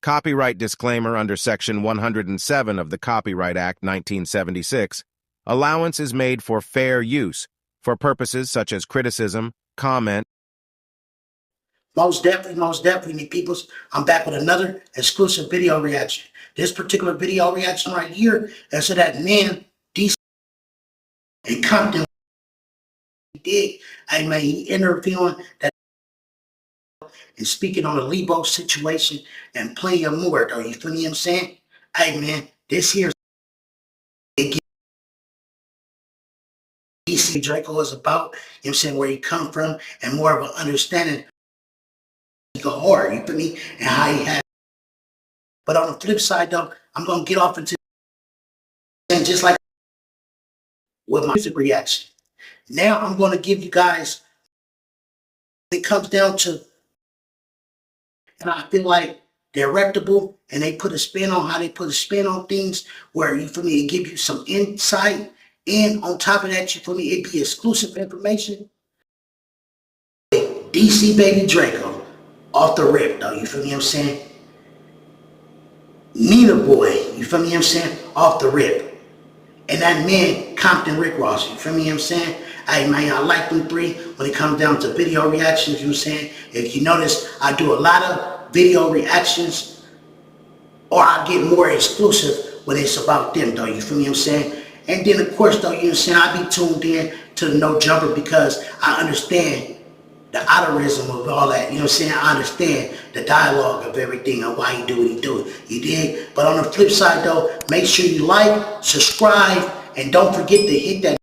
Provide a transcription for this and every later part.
Copyright disclaimer under Section 107 of the Copyright Act 1976. Allowance is made for fair use, for purposes such as criticism, comment. Most definitely, me peoples. I'm back with another exclusive video reaction. This particular video reaction right here is to that man, DC and Compton did. Hey man, he interviewing that and speaking on the Lebo situation and plenty of more though. You feel me? I'm saying? Hey man, this here DC Draco is about, you know what I'm saying, where he come from and more of an understanding go hard, you feel me? And how he had. But on the flip side though, I'm gonna get off into and just like with my music reaction. Now I'm gonna give you guys, it comes down to, and I feel like they're reputable and they put a spin on how they put a spin on things where, you feel me, it give you some insight, and on top of that, you feel me, it be exclusive information. DC baby Draco off the rip though, you feel me what I'm saying? Nina boy, you feel me what I'm saying? Off the rip. And that man, Compton Ric Roc, you feel me what I'm saying? Hey man, I like them three when it comes down to video reactions, you know what I'm saying? If you notice, I do a lot of video reactions, or I get more exclusive when it's about them though, you feel me what I'm saying? And then of course though, you know what I'm saying, I be tuned in to the No Jumper because I understand the autorism of all that, you know what I'm saying? I understand the dialogue of everything and why he do what he do. You dig? But on the flip side though, make sure you like, subscribe, and don't forget to hit that.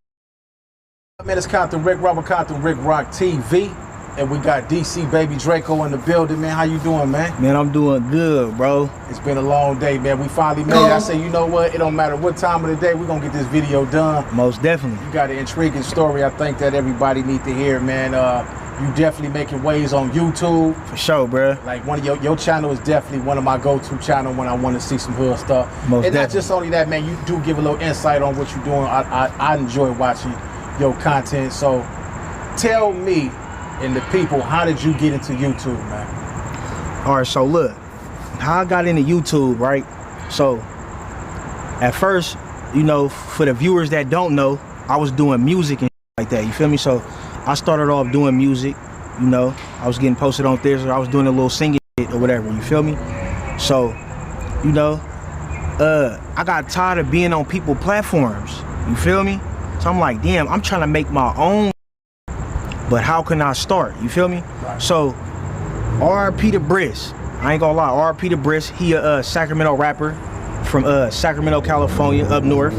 Man, it's Compton Ric Roc with Compton Ric Roc TV, and we got DC baby Draco in the building, man. How you doing, man? Man, I'm doing good, bro. It's been a long day, man. We finally made it. I say, you know what? It don't matter what time of the day, we're gonna get this video done. Most definitely. You got an intriguing story I think that everybody need to hear, man. You definitely making waves on YouTube. For sure, bro. Like one of your channel is definitely one of my go-to channel when I want to see some hood stuff. Most and definitely. Not just only that, man, you do give a little insight on what you're doing. I enjoy watching your content. So tell me and the people, how did you get into YouTube, man? All right, so look, how I got into YouTube, right? So at first, you know, for the viewers that don't know, I was doing music and like that, you feel me? So I started off doing music, you know, I was getting posted on there, so I was doing a little singing shit or whatever, you feel me? So, you know, I got tired of being on people's platforms, you feel me? So I'm like, damn, I'm trying to make my own, but how can I start, you feel me? Right. So, R.I.P. to Briss, I ain't gonna lie, R.I.P. to Briss, he a Sacramento rapper from Sacramento, California, up north,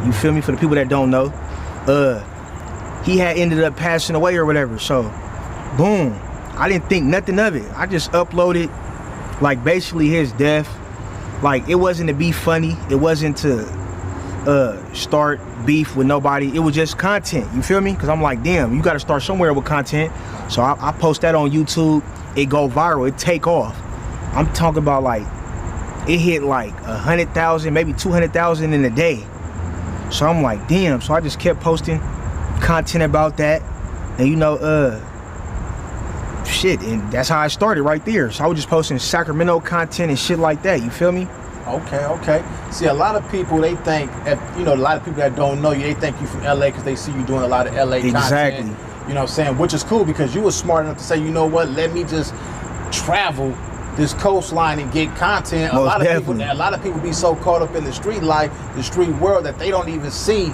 you feel me, for the people that don't know. He had ended up passing away or whatever, so boom, I didn't think nothing of it. I just uploaded like basically his death. Like it wasn't to be funny, it wasn't to start beef with nobody, it was just content, you feel me? Because I'm like, damn, you got to start somewhere with content. So I post that on YouTube, it go viral, it take off. I'm talking about like it hit like 100,000, maybe 200,000 in a day. So I'm like, damn. So I just kept posting content about that, and you know, shit, and that's how I started right there. So I was just posting Sacramento content and shit like that, you feel me? Okay. See, a lot of people, they think, you know, a lot of people that don't know you, they think you from LA because they see you doing a lot of LA Exactly. content. You know what I'm saying? Which is cool because you were smart enough to say, you know what, let me just travel this coastline and get content. A lot of people be so caught up in the street life, the street world, that they don't even see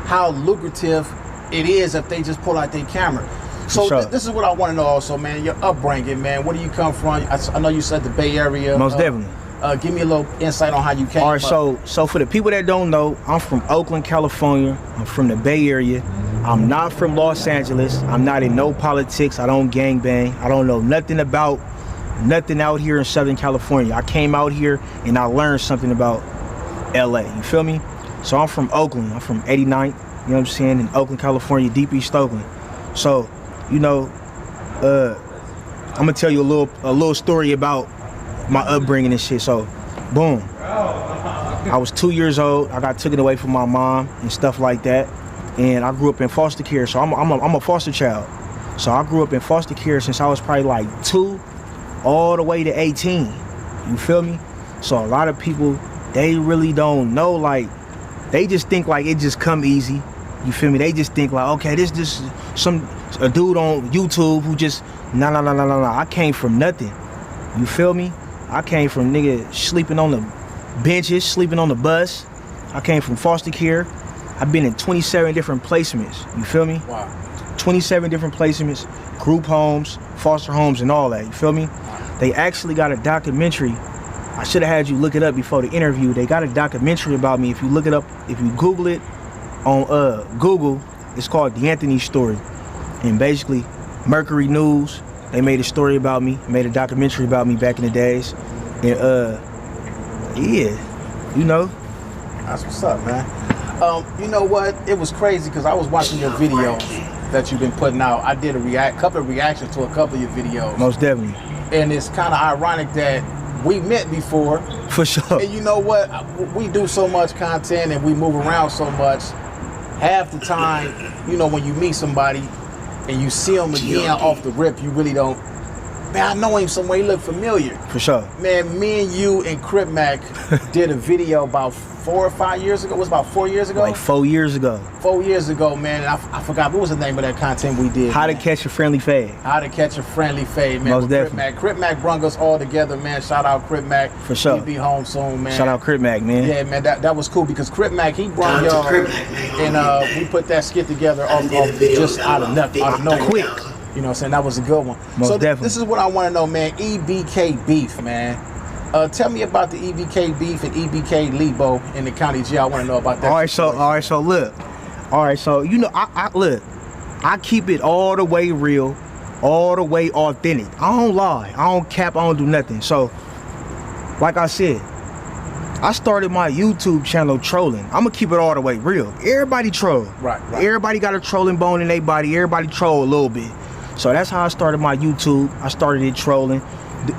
how lucrative it is if they just pull out their camera. So sure. This is what I want to know also, man. Your upbringing, man. Where do you come from? I know you said the Bay Area. Most definitely. Give me a little insight on how you came. All right, so for the people that don't know, I'm from Oakland, California. I'm from the Bay Area. I'm not from Los Angeles. I'm not in no politics. I don't gangbang. I don't know nothing about nothing out here in Southern California. I came out here and I learned something about LA. You feel me? So I'm from Oakland. I'm from 89th. You know what I'm saying? In Oakland, California, deep East Oakland. So, you know, I'm gonna tell you a little story about my upbringing and shit. So, boom. I was 2 years old. I got taken away from my mom and stuff like that. And I grew up in foster care. So I'm a foster child. So I grew up in foster care since I was probably like 2 all the way to 18. You feel me? So a lot of people, they really don't know, like, they just think like it just come easy. You feel me? They just think like, okay, this a dude on YouTube who just, nah. I came from nothing. You feel me? I came from nigga sleeping on the benches, sleeping on the bus. I came from foster care. I've been in 27 different placements. You feel me? Wow. 27 different placements, group homes, foster homes, and all that. You feel me? They actually got a documentary. I should have had you look it up before the interview. They got a documentary about me. If you look it up, if you Google it on Google, it's called The Anthony Story. And basically, Mercury News, they made a story about me, made a documentary about me back in the days. And yeah, you know. That's what's up, man. You know what? It was crazy because I was watching your videos that you've been putting out. I did a couple of reactions to a couple of your videos. Most definitely. And it's kind of ironic that we met before. For sure. And you know what? We do so much content and we move around so much. Half the time, you know, when you meet somebody and you see them again off the rip, you really don't. Man, I know him somewhere. He look familiar. For sure. Man, me and you and Crip Mac did a video about 4 or 5 years ago. It was about 4 years ago? Like 4 years ago. 4 years ago, man. And I forgot, what was the name of that content we did? How to Catch a Friendly Fade. How to Catch a Friendly Fade, man. Most definitely. Crip Mac brung us all together, man. Shout out Crip Mac. For sure. He'll be home soon, man. Shout out Crip Mac, man. Yeah, man, that was cool because Crip Mac, he brought y'all, and we put that skit together off just out of nothing, out of nowhere. Quick. You know what I'm saying? That was a good one. Most so definitely. This is what I want to know, man. EBK beef, man. Tell me about the EBK beef and EBK Lebo in the county jail. I want to know about that. All right, so look. All right, so you know, I look. I keep it all the way real, all the way authentic. I don't lie. I don't cap. I don't do nothing. So, like I said, I started my YouTube channel trolling. I'm gonna keep it all the way real. Everybody troll. Right. Everybody got a trolling bone in their body. Everybody troll a little bit. So that's how I started my YouTube. I started it trolling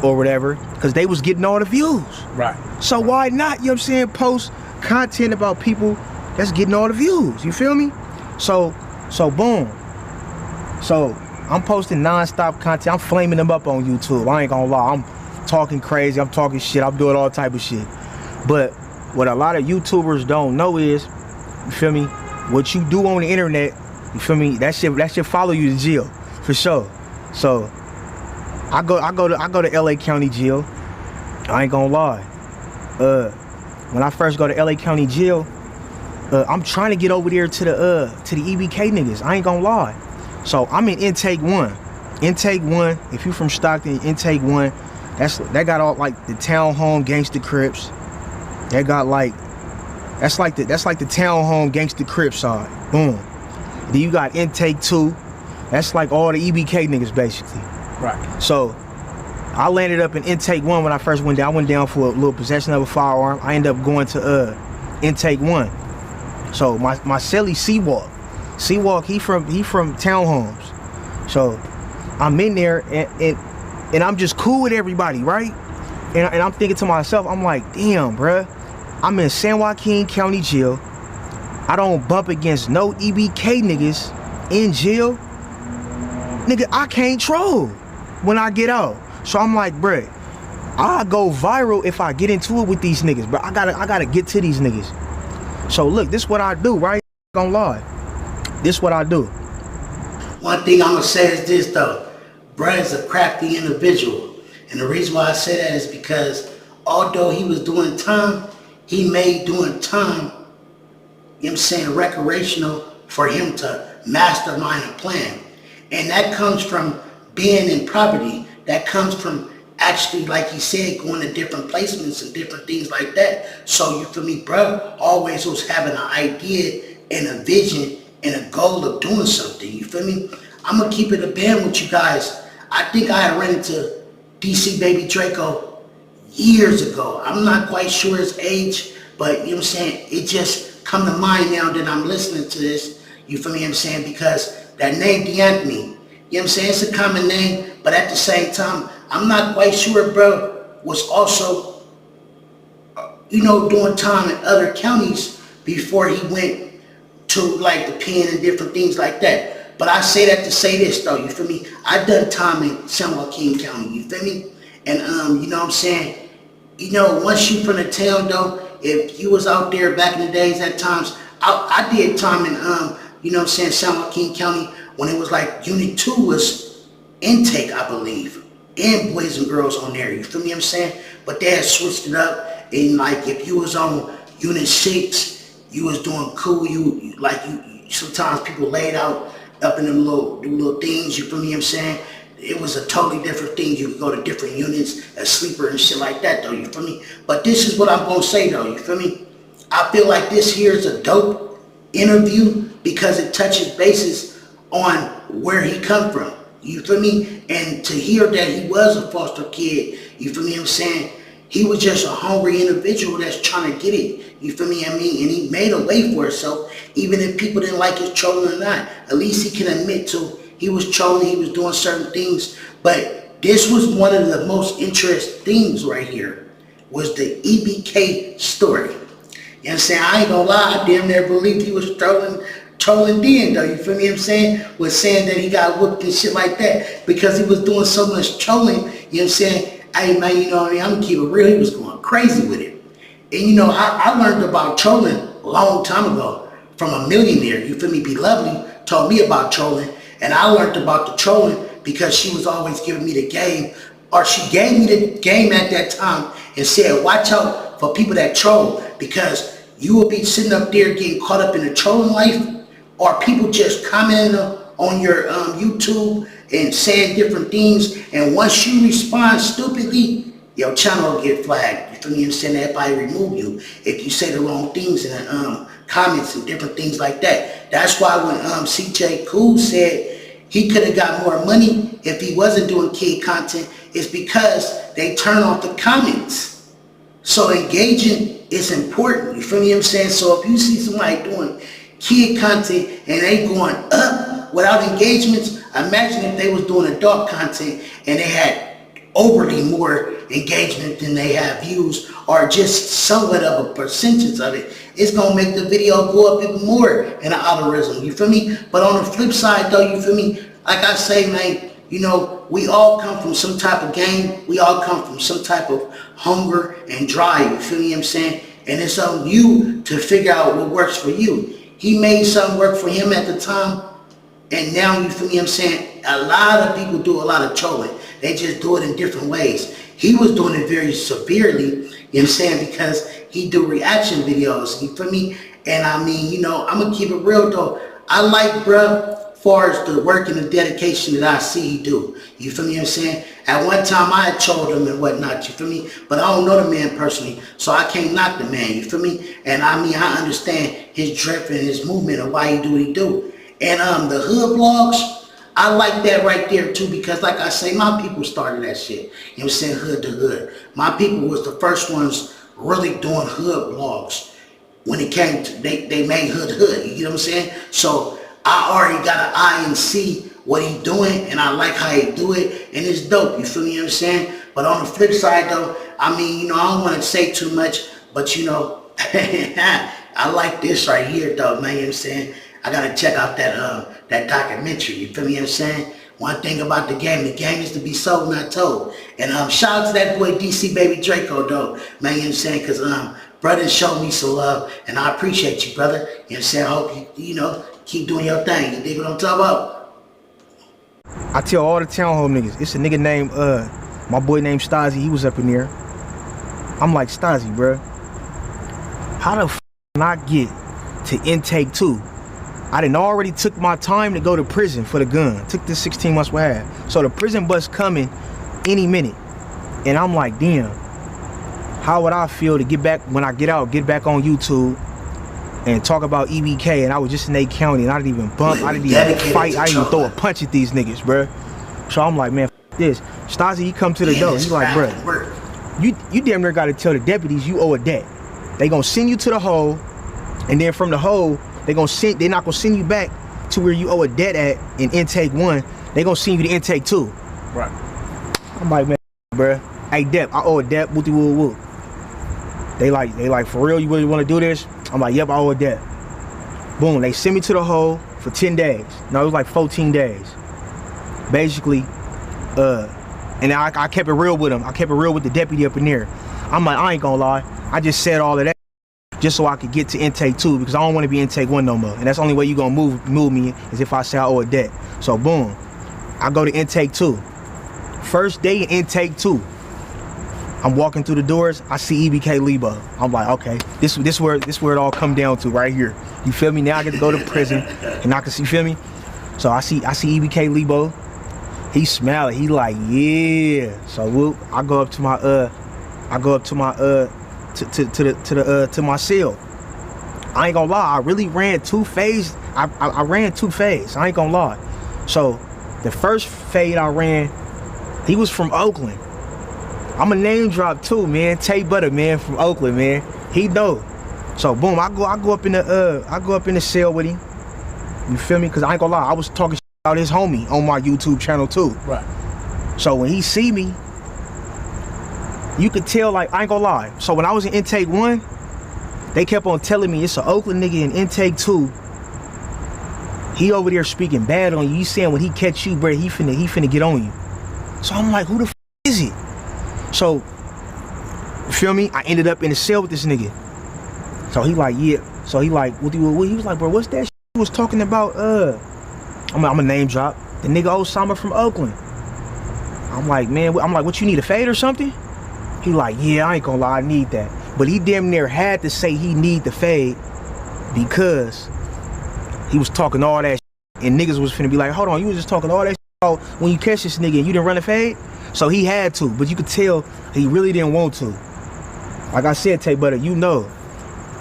or whatever, because they was getting all the views. Right. So why not, you know what I'm saying, post content about people that's getting all the views, you feel me? So boom. So I'm posting non-stop content. I'm flaming them up on YouTube. I ain't gonna lie. I'm talking crazy. I'm talking shit. I'm doing all type of shit. But what a lot of YouTubers don't know is, you feel me, what you do on the internet, you feel me, that shit follow you to jail. For sure. So I go to LA County Jail. I ain't gonna lie. When I first go to LA County Jail, I'm trying to get over there to the EBK niggas. I ain't gonna lie. So I'm in intake 1. Intake 1, if you from Stockton, intake 1, that got all like the townhome gangster Crips. That got like that's like the townhome gangster Crip side. Boom. Then you got intake 2. That's like all the EBK niggas basically. Right. So I landed up in intake 1 when I first went down. I went down for a little possession of a firearm. I ended up going to intake 1. So my celly Seawalk, he from townhomes. So I'm in there and I'm just cool with everybody, right? And I'm thinking to myself, I'm like, damn, bruh, I'm in San Joaquin County Jail. I don't bump against no EBK niggas in jail. Nigga, I can't troll when I get out. So I'm like, bruh, I'll go viral if I get into it with these niggas, but I gotta get to these niggas. So look, this what I do, right? Don't lie. This what I do. One thing I'm gonna say is this though, bruh is a crafty individual. And the reason why I say that is because although he was doing time, he made doing time, you know what I'm saying, recreational for him to mastermind a plan. And that comes from being in poverty. That comes from actually, like he said, going to different placements and different things like that. So you feel me, bro, always was having an idea and a vision and a goal of doing something. You feel me? I'm gonna keep it a band with you guys. I think I had ran into DC baby Draco years ago. I'm not quite sure his age, but you know what I'm saying? It just come to mind now that I'm listening to this. You feel me? I'm saying, because that name D'Anthony, you know what I'm saying? It's a common name, but at the same time, I'm not quite sure, bro, was also, you know, doing time in other counties before he went to like the pen and different things like that. But I say that to say this though, you feel me? I done time in San Joaquin County, you feel me? And you know what I'm saying? you know, once you from the town though, if you was out there back in the days at times, I did time in, you know what I'm saying, San Joaquin County when it was like Unit 2 was intake, I believe, and boys and girls on there, you feel me what I'm saying? But they had switched it up, and like if you was on Unit 6, you was doing cool, you sometimes people laid out up in them little things, you feel me what I'm saying? It was a totally different thing. You could go to different units, a sleeper and shit like that though, you feel me? But this is what I'm gonna say though, you feel me? I feel like this here is a dope interview because it touches bases on where he come from, you feel me? And to hear that he was a foster kid, you feel me what I'm saying? He was just a hungry individual that's trying to get it, you feel me what I mean? And he made a way for himself, even if people didn't like his trolling or not. At least he can admit to he was trolling, he was doing certain things, but this was one of the most interesting things right here, was the EBK story. You know what I'm saying? I ain't gonna lie, I damn near believed he was trolling then though, you feel me what I'm saying? Was saying that he got whooped and shit like that because he was doing so much trolling, you know what I'm saying? Hey man, you know what I mean? I'm gonna keep it real, he was going crazy with it. And you know, I learned about trolling a long time ago from a millionaire, you feel me? Be Lovely told me about trolling. And I learned about the trolling because she was always giving me the game, or she gave me the game at that time and said, watch out for people that troll because you will be sitting up there getting caught up in the trolling life, or people just commenting on your YouTube and saying different things. And once you respond stupidly, your channel will get flagged. You feel me? I'm saying everybody remove you if you say the wrong things in the comments and different things like that. That's why when CJ Cool said he could have got more money if he wasn't doing kid content, it's because they turn off the comments. So engaging is important. You feel me what I'm saying? So if you see somebody doing kid content and they going up without engagements, imagine if they was doing adult content and they had overly more engagement than they have views, or just somewhat of a percentage of it. It's gonna make the video go up even more in the algorithm, you feel me? But on the flip side though, you feel me? Like I say, man, you know, we all come from some type of game. We all come from some type of hunger and drive, you feel me what I'm saying? And it's on you to figure out what works for you. He made something work for him at the time, and now, you feel me what I'm saying? A lot of people do a lot of trolling. They just do it in different ways. He was doing it very severely, you know what I'm saying, because he do reaction videos, you feel me? And I mean, you know, I'm gonna keep it real though. I like bruh, as far as the work and the dedication that I see he do. You feel me what I'm saying? At one time I had trolled him and whatnot, you feel me? But I don't know the man personally, so I can't knock the man, you feel me? And I mean, I understand his drift and his movement and why he do what he do. And the hood vlogs, I like that right there too, because like I say, my people started that shit. You know what I'm saying? Hood to hood. My people was the first ones really doing hood vlogs. When it came to, they made hood, you know what I'm saying? So I already got an eye and see what he doing, and I like how he do it, and it's dope, you feel me what I'm saying? But on the flip side though, I mean, you know, I don't want to say too much, but you know, I like this right here though, man, you know what I'm saying? I gotta check out that documentary, you feel me what I'm saying? One thing about the game is to be sold, not told. And shout out to that boy DC Baby Draco though, man, you know what I'm saying? Cause brother showed me some love, and I appreciate you, brother. You know what I'm saying? I hope you know, keep doing your thing. You dig what I'm talking about? I tell all the townhome niggas, it's a nigga named, my boy named Stasi, he was up in there. I'm like, Stasi, bro, how the f can I get to intake 2? I done already took my time to go to prison for the gun. Took this 16 months we had. So the prison bus coming any minute. And I'm like, damn, how would I feel to get back, when I get out, get back on YouTube and talk about EBK, and I was just in A County and I didn't even bump, I didn't even fight, I didn't even throw a punch at these niggas, bruh. So I'm like, man, f this. Stasi, he come to the door, he like, bruh, you damn near gotta tell the deputies you owe a debt. They gonna send you to the hole, and then from the hole, they're not gonna send you back to where you owe a debt at in intake 1. They gonna send you to intake 2. Right. I'm like, man, bruh, hey, Dep, I owe a debt, wooty woo woo. They like, for real, you really wanna do this? I'm like, yep, I owe a debt. Boom, they sent me to the hole for 10 days. No, it was like 14 days. Basically, and I kept it real with them. I kept it real with the deputy up in there. I'm like, I ain't gonna lie. I just said all of that just so I could get to intake 2 because I don't want to be intake 1 no more. And that's the only way you gonna move me is if I say I owe a debt. So boom, I go to intake 2. First day in intake 2. I'm walking through the doors, I see EBK Lebo. I'm like, okay, this where it all come down to right here. You feel me? Now I get to go to prison and I can see, feel me? So I see EBK Lebo. He smiling, he like, yeah. So whoop, I go up to my to my cell. I ain't gonna lie, I really ran 2 fades. I ran 2 fades, I ain't gonna lie. So the first fade I ran, he was from Oakland. I'm a name drop too, man. Tay Butter, man, from Oakland, man. He know. So boom, I go up in the cell with him. You feel me? Cause I ain't gonna lie, I was talking about his homie on my YouTube channel too. Right. So when he see me, you could tell, like, I ain't gonna lie. So when I was in intake 1, they kept on telling me it's an Oakland nigga in intake 2. He over there speaking bad on you. You saying when he catch you, bro, he finna get on you. So I'm like, who the f is it? So, you feel me? I ended up in the cell with this nigga. So he like, yeah. So he like, what he was like, bro, what's that shit he was talking about? I'm a name drop. The nigga Osama from Oakland. I'm like, man, what you need, a fade or something? He like, yeah, I ain't gonna lie, I need that. But he damn near had to say he need the fade because he was talking all that shit, and niggas was finna be like, hold on, you was just talking all that shit about when you catch this nigga and you didn't run a fade? So he had to, but you could tell he really didn't want to. Like I said, Tay Butter, you know.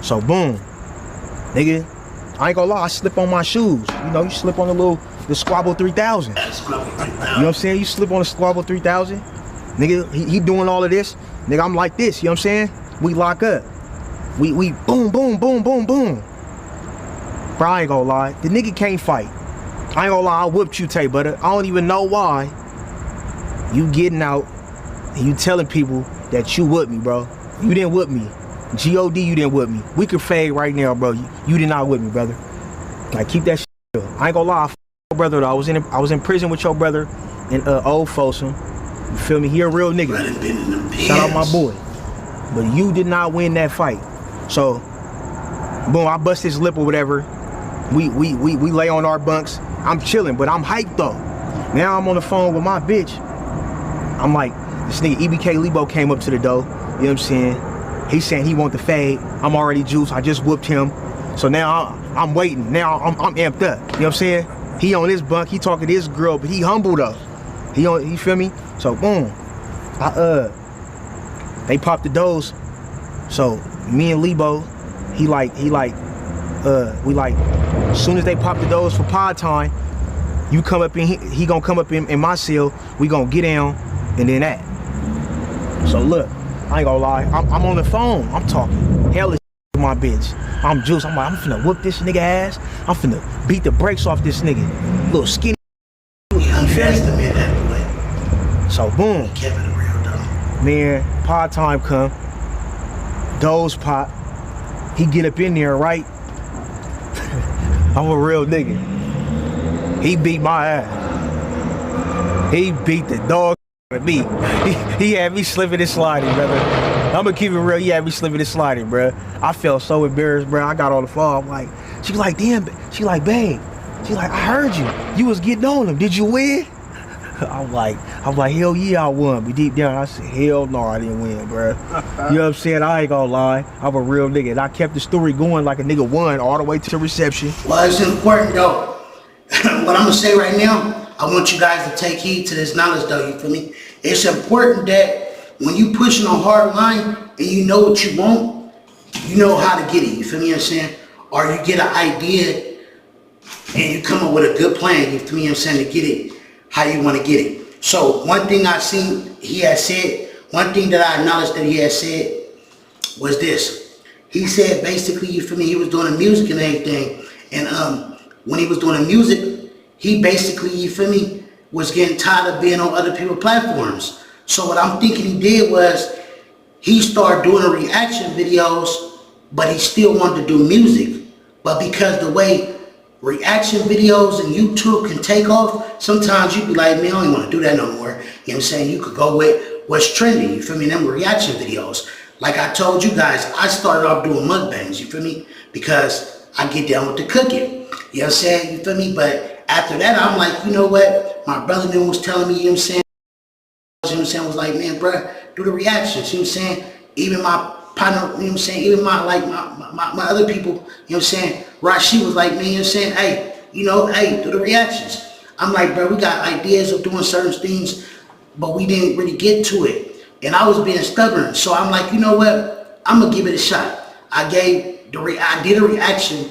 So boom, nigga, I ain't gonna lie, I slip on my shoes. You know, you slip on the Squabble 3000. You know what I'm saying? You slip on the Squabble 3000. Nigga, he doing all of this. Nigga, I'm like this, you know what I'm saying? We lock up. We boom, boom, boom, boom, boom. Bro, I ain't gonna lie, the nigga can't fight. I ain't gonna lie, I whooped you, Tay Butter. I don't even know why you getting out and you telling people that you whooped me, bro. You didn't whoop me. G.O.D. you didn't whoop me. We could fade right now, bro. You did not whoop me, brother. Like, keep that shit up. I ain't gonna lie, I your brother though. I was in prison with your brother in Old Folsom. You feel me? He a real nigga. Shout out my boy. But you did not win that fight. So, boom, I bust his lip or whatever. We lay on our bunks. I'm chilling, but I'm hyped though. Now I'm on the phone with my bitch. I'm like, this nigga EBK Lebo came up to the door. You know what I'm saying? He's saying he want the fade. I'm already juiced. I just whooped him. So now I'm waiting. Now I'm amped up. You know what I'm saying? He on his bunk. He talking to his girl, but he humble though. You feel me? So boom, they popped the doors. So me and Lebo, we like, as soon as they pop the doors for pod time, you come up in, he gonna come up in my cell. We gonna get down, and then that. So look, I ain't gonna lie, I'm on the phone. I'm talking hella with my bitch. I'm juiced. I'm like, I'm finna whoop this nigga ass. I'm finna beat the brakes off this nigga. Little skinny. So boom, man, pod time come, doze pop, he get up in there, right? I'm a real nigga. He beat my ass. He beat the dog with me. He had me slipping and sliding, brother. I'm gonna keep it real, he had me slipping and sliding, bro. I felt so embarrassed, bro. I got on the phone, I'm like, she was like, damn, she like, babe. She like, I heard you. You was getting on him. Did you win? I'm like, hell yeah, I won. But deep down, I said, hell no, I didn't win, bro. You know what I'm saying? I ain't gonna lie. I'm a real nigga. And I kept the story going like a nigga won all the way to the reception. Well, it's important, though. What I'm gonna say right now, I want you guys to take heed to this knowledge, though, you feel me? It's important that when you pushing a hard line and you know what you want, you know how to get it, you feel me what I'm saying? Or you get an idea and you come up with a good plan, you feel me what I'm saying, to get it how you want to get it. So one thing I seen he had said, one thing that I acknowledged that he had said was this. He said basically, you feel me, he was doing the music and everything, and when he was doing the music, he basically, you feel me, was getting tired of being on other people's platforms. So what I'm thinking he did was he started doing the reaction videos, but he still wanted to do music. But because the way reaction videos and YouTube can take off, sometimes you be like, man, I don't even want to do that no more. You know what I'm saying? You could go with what's trending, you feel me, them reaction videos. Like I told you guys, I started off doing mukbangs, you feel me? Because I get down with the cooking. You know what I'm saying? You feel me? But after that, I'm like, you know what? My brother then was telling me, you know what I'm saying? You know what I'm saying? Was like, man, bro, do the reactions. You know what I'm saying? Even my partner, you know what I'm saying? Even my other people, you know what I'm saying? Rashi was like, man, you know what I'm saying? Hey, you know, hey, do the reactions. I'm like, bro, we got ideas of doing certain things, but we didn't really get to it. And I was being stubborn. So I'm like, you know what? I'm going to give it a shot. I did a reaction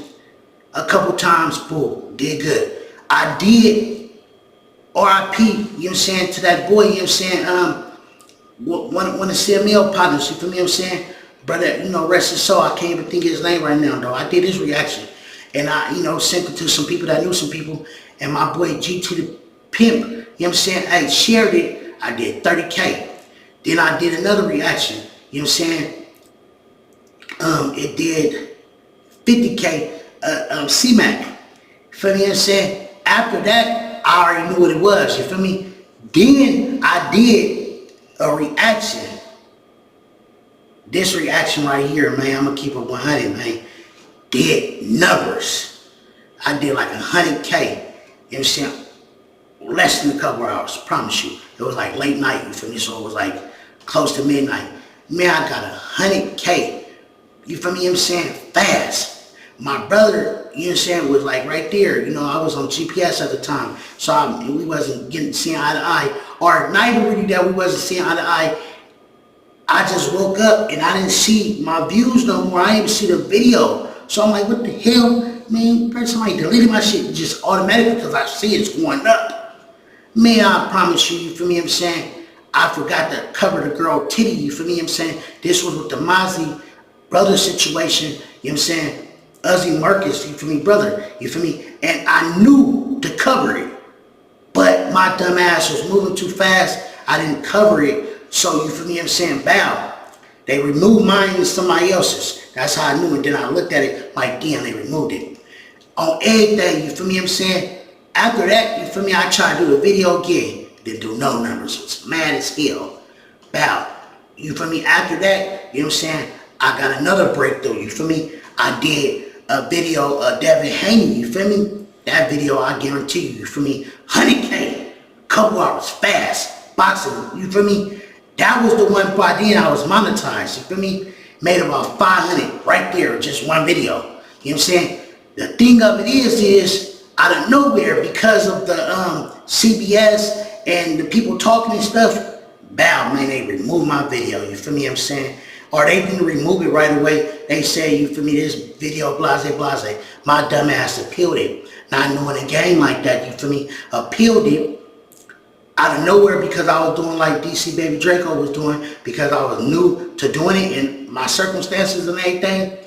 a couple times, boom, did good. I did RIP, you know what I'm saying, to that boy, you know what I'm saying, one of the CML partners, you feel me what I'm saying? Brother, you know, rest his soul, I can't even think of his name right now, though. I did his reaction. And I, you know, sent it to some people that knew some people. And my boy GT the Pimp, you know what I'm saying, I shared it. I did 30K. Then I did another reaction, you know what I'm saying? It did 50K, C-Mac. You feel me what I'm saying? After that, I already knew what it was, you feel me? Then I did a reaction. This reaction right here, man, I'm gonna keep it 100, man. Did numbers. I did like 100K, you know what I'm saying? Less than a couple hours, promise you. It was like late night, you feel me? So it was like close to midnight. Man, I got 100K, you feel me what I'm saying? Fast. My brother, you know what I'm saying, was like right there. You know, I was on GPS at the time. So we wasn't seeing eye to eye. Or not even really that we wasn't seeing eye to eye. I just woke up and I didn't see my views no more. I didn't even see the video. So I'm like, what the hell? Man, somebody deleted my shit just automatically because I see it's going up. Man, I promise you, you feel me what I'm saying? I forgot to cover the girl titty, you feel me what I'm saying? This was with the Mozzie brother situation, you know what I'm saying? Uzi Marcus, you feel me, brother, you feel me? And I knew to cover it, but my dumb ass was moving too fast. I didn't cover it, so you feel me what I'm saying? Bow. They removed mine and somebody else's. That's how I knew it. Then I looked at it like, damn, they removed it. On everything, you feel me what I'm saying? After that, you feel me, I tried to do the video again. Didn't do no numbers. It's mad as hell. Bow. You feel me? After that, you know what I'm saying? I got another breakthrough, you feel me? I did a video of Devin Haney, you feel me? That video, I guarantee you feel me? 100K, couple hours, fast, boxing, you feel me? That was the one by then I was monetized, you feel me? Made about 500 right there, just one video. You know what I'm saying? The thing of it is out of nowhere, because of the CBS and the people talking and stuff, bow, man, they removed my video, you feel me what I'm saying? Or they didn't remove it right away. They say, you feel me, this video, blase, blase. My dumb ass appealed it. Not knowing a game like that, you feel me? Appealed it out of nowhere because I was doing like DC Baby Draco was doing, because I was new to doing it and my circumstances and everything.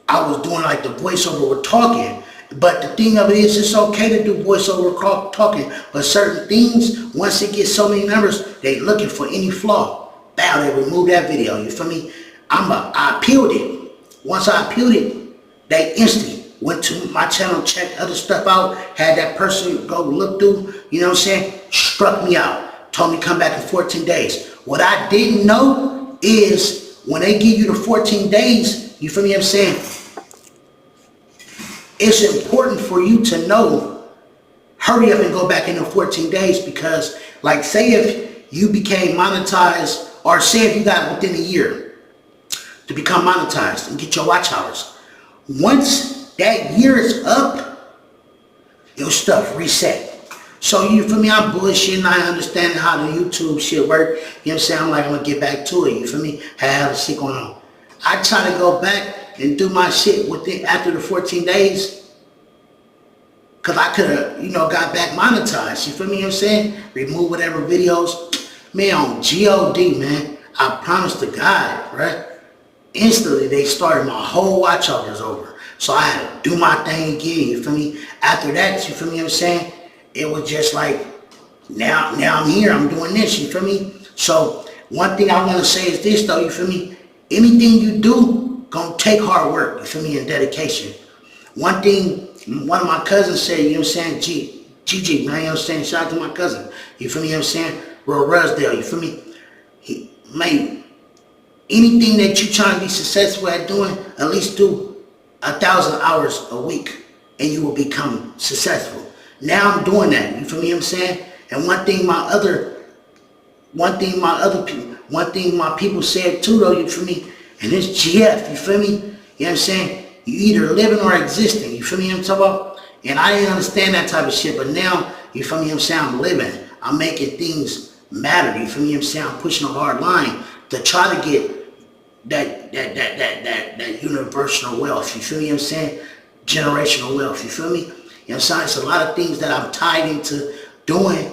I was doing like the voiceover with talking. But the thing of it is, it's okay to do voiceover talking, but certain things, once it gets so many numbers, they looking for any flaw. Bow, they removed that video, you feel me? I appealed it. Once I appealed it, they instantly went to my channel, checked other stuff out, had that person go look through, you know what I'm saying? Struck me out, told me come back in 14 days. What I didn't know is when they give you the 14 days, you feel me what I'm saying? It's important for you to know, hurry up and go back in the 14 days, because like say if you became monetized, or say if you got within a year to become monetized and get your watch hours. Once that year is up, your stuff reset. So you feel me, I'm bullshitting, I understand how the YouTube shit work. You know what I'm saying? I'm like, I'm gonna get back to it, you feel me? Have the shit going on. I try to go back and do my shit within after the 14 days. Cause I could have, you know, got back monetized. You feel me what I'm saying? Remove whatever videos. Man, on G.O.D., man, I promise to God, right? Instantly, they started my whole watch hours over. So I had to do my thing again, you feel me? After that, you feel me what I'm saying? It was just like, now I'm here, I'm doing this, you feel me? So one thing I want to say is this, though, you feel me? Anything you do, gonna take hard work, you feel me, and dedication. One thing, one of my cousins said, you know what I'm saying? GG, man, you know what I'm saying? Shout out to my cousin, you feel me what I'm saying? Rosedale, you feel me? anything that you trying to be successful at doing, at least do 1,000 hours a week and you will become successful. Now I'm doing that, you feel me what I'm saying? And one thing my people said too though, you feel me? And it's GF, you feel me? You know what I'm saying? You either living or existing, you feel me what I'm talking about? And I didn't understand that type of shit, but now, you feel me what I'm saying? I'm living. I'm making things matter, you feel me what I'm saying? I'm pushing a hard line to try to get that universal wealth, you feel me what I'm saying? Generational wealth, you feel me? You know what I'm saying? It's a lot of things that I'm tied into doing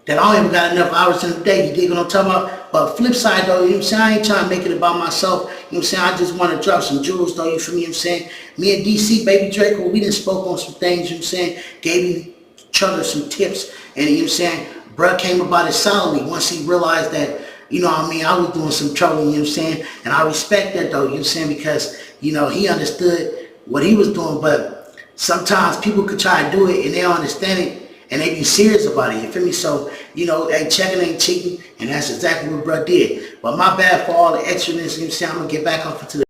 that I don't even got enough hours in the day, you dig what I'm talking about? But flip side though, you know what I'm saying? I ain't trying to make it about myself, you know what I'm saying? I just want to drop some jewels though, you feel me what I'm saying? Me and DC, baby Draco, we done spoke on some things, you know what I'm saying? Gave each other some tips, and you know what I'm saying? Bruh came about it solidly once he realized that, you know what I mean, I was doing some trouble, you know what I'm saying? And I respect that though, you know what I'm saying? Because, you know, he understood what he was doing, but sometimes people could try to do it and they don't understand it and they be serious about it, you feel me? So, you know, hey, checking ain't cheating, and that's exactly what bruh did. But my bad for all the extraness, you know what I'm saying? I'm gonna get back off into the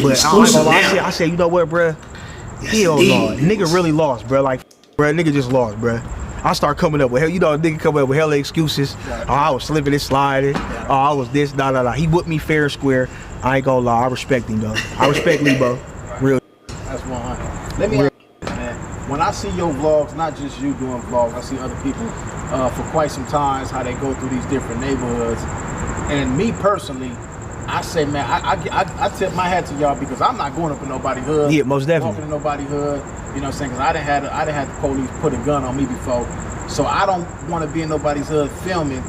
but I said, you know what, bruh? Yes, hell no. indeed. Nigga really lost, bruh. Like, bruh, nigga just lost, bruh. I start coming up with hell, you know, nigga coming up with hella excuses. Oh, I was slipping and sliding. Oh, I was this, nah. He whipped me fair and square. I ain't gonna lie, I respect him though. I respect Lebo. Real. That's 100. Let me ask you, man. When I see your vlogs, not just you doing vlogs, I see other people for quite some times how they go through these different neighborhoods. And me personally, I say, man, I tip my hat to y'all because I'm not going up in nobody's hood. Yeah, most definitely. Walking in nobody's hood. You know what I'm saying? Because I done had the police put a gun on me before. So I don't want to be in nobody's hood filming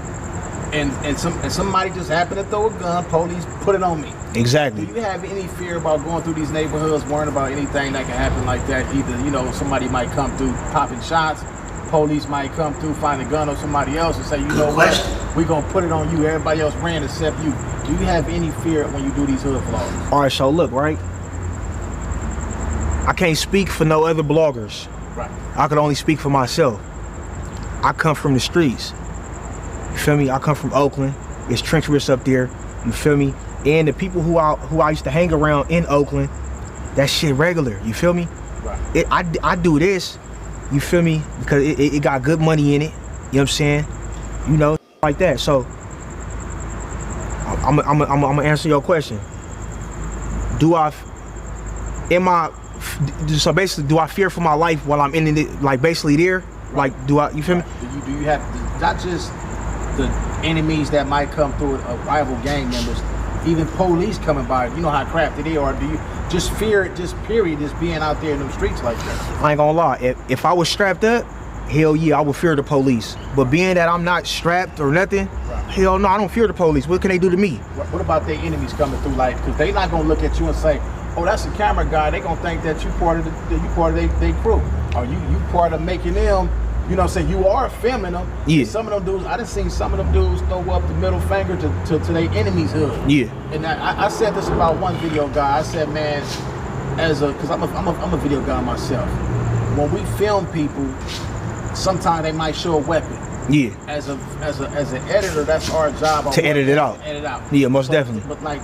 and somebody just happened to throw a gun, police put it on me. Exactly. Do you have any fear about going through these neighborhoods, worrying about anything that can happen like that? Either, you know, somebody might come through popping shots, police might come through, find a gun on somebody else and say, you know what, we're going to put it on you. Everybody else ran except you. Do you have any fear when you do these hood vlogs? All right, so look, right? I can't speak for no other bloggers. Right. I could only speak for myself. I come from the streets. You feel me? I come from Oakland. It's treacherous up there. You feel me? And the people who I used to hang around in Oakland, that shit regular. You feel me? Right. I do this. You feel me? Because it got good money in it. You know what I'm saying? You know, like that. So I'm gonna answer your question. So basically, do I fear for my life while I'm in it, like basically there? Like, you feel me? Do you have not just the enemies that might come through, rival gang members, even police coming by? You know how crafty they are. Do you just fear it, just period, just being out there in them streets like that? I ain't gonna lie. If I was strapped up, hell yeah, I would fear the police. But being that I'm not strapped or nothing, hell no, I don't fear the police. What can they do to me? What about their enemies coming through? Like, because they not gonna look at you and say, oh, that's a camera guy. They gonna think that you part of their crew. Or you part of making them, you know what I'm saying, you are filming them. Yeah. Some of them dudes, I done seen some of them dudes throw up the middle finger to their enemy's hood. Yeah. And I said this about one video guy. I said, man, because I'm a video guy myself. When we film people, sometimes they might show a weapon. Yeah. As an editor, that's our job. To edit it out. Edit out. Yeah, most definitely. But like,